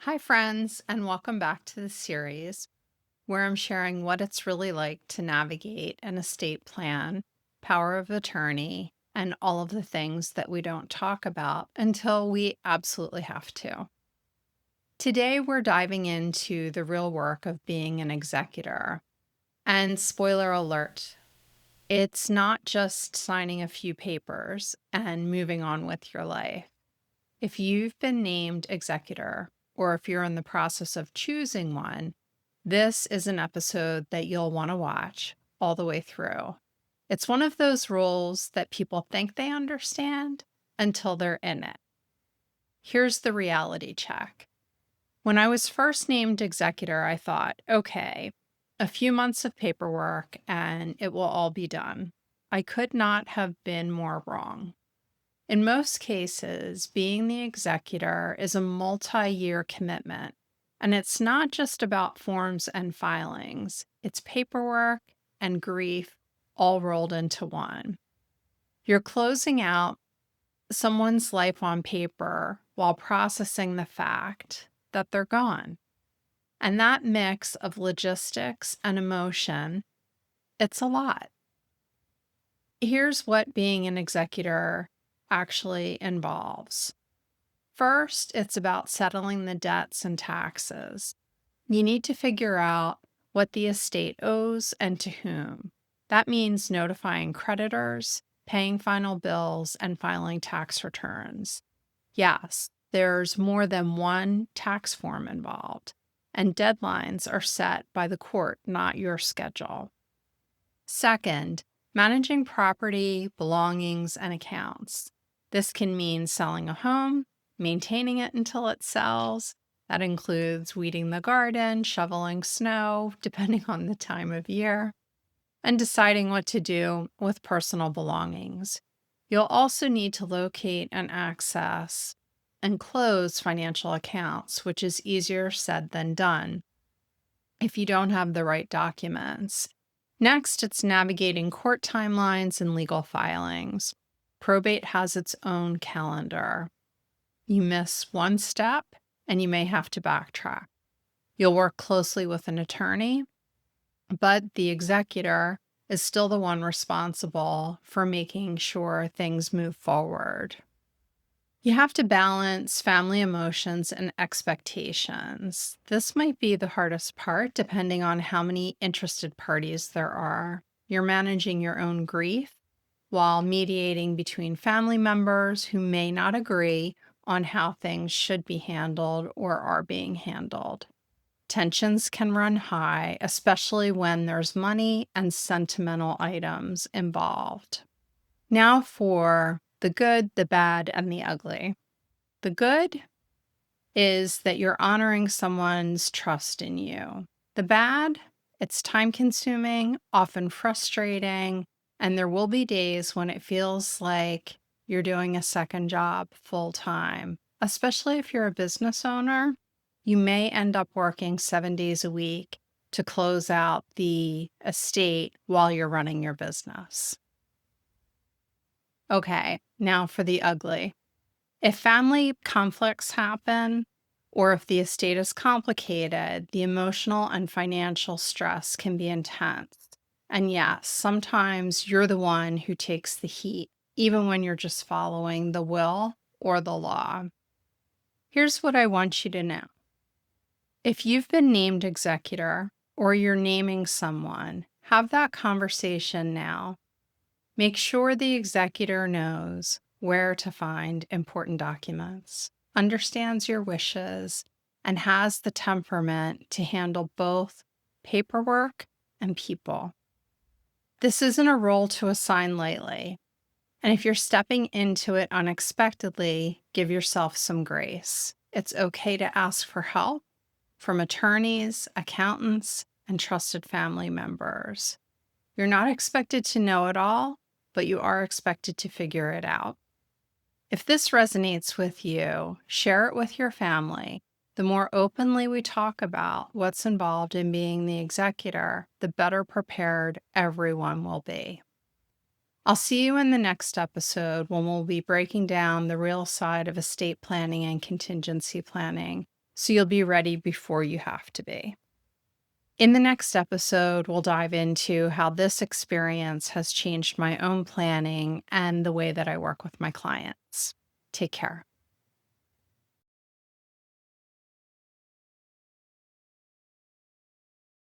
Hi, friends, and welcome back to the series where I'm sharing what it's really like to navigate an estate plan, power of attorney, and all of the things that we don't talk about until we absolutely have to. Today, we're diving into the real work of being an executor. And spoiler alert, it's not just signing a few papers and moving on with your life. If you've been named executor, or if you're in the process of choosing one, this is an episode that you'll want to watch all the way through. It's one of those roles that people think they understand until they're in it. Here's the reality check. When I was first named executor, I thought, okay, a few months of paperwork and it will all be done. I could not have been more wrong. In most cases, being the executor is a multi-year commitment, and it's not just about forms and filings. It's paperwork and grief all rolled into one. You're closing out someone's life on paper while processing the fact that they're gone. And that mix of logistics and emotion, it's a lot. Here's what being an executor actually involves. First, it's about settling the debts and taxes. You need to figure out what the estate owes and to whom. That means notifying creditors, paying final bills, and filing tax returns. Yes, there's more than one tax form involved, and deadlines are set by the court, not your schedule. Second, managing property, belongings, and accounts. This can mean selling a home, maintaining it until it sells. That includes weeding the garden, shoveling snow, depending on the time of year, and deciding what to do with personal belongings. You'll also need to locate and access and close financial accounts, which is easier said than done if you don't have the right documents. Next, it's navigating court timelines and legal filings. Probate has its own calendar. You miss one step, and you may have to backtrack. You'll work closely with an attorney, but the executor is still the one responsible for making sure things move forward. You have to balance family emotions and expectations. This might be the hardest part, depending on how many interested parties there are. You're managing your own grief while mediating between family members who may not agree on how things should be handled or are being handled. Tensions can run high, especially when there's money and sentimental items involved. Now for the good, the bad, and the ugly. The good is that you're honoring someone's trust in you. The bad, it's time consuming, often frustrating, and there will be days when it feels like you're doing a second job full time. Especially if you're a business owner, you may end up working 7 days a week to close out the estate while you're running your business. Okay, now for the ugly. If family conflicts happen, or if the estate is complicated, the emotional and financial stress can be intense. And yes, sometimes you're the one who takes the heat, even when you're just following the will or the law. Here's what I want you to know. If you've been named executor or you're naming someone, have that conversation now. Make sure the executor knows where to find important documents, understands your wishes, and has the temperament to handle both paperwork and people. This isn't a role to assign lightly, and if you're stepping into it unexpectedly, give yourself some grace. It's okay to ask for help from attorneys, accountants, and trusted family members. You're not expected to know it all, but you are expected to figure it out. If this resonates with you, share it with your family. The more openly we talk about what's involved in being the executor, the better prepared everyone will be. I'll see you in the next episode when we'll be breaking down the real side of estate planning and contingency planning. so you'll be ready before you have to be. In the next episode, we'll dive into how this experience has changed my own planning and the way that I work with my clients. Take care.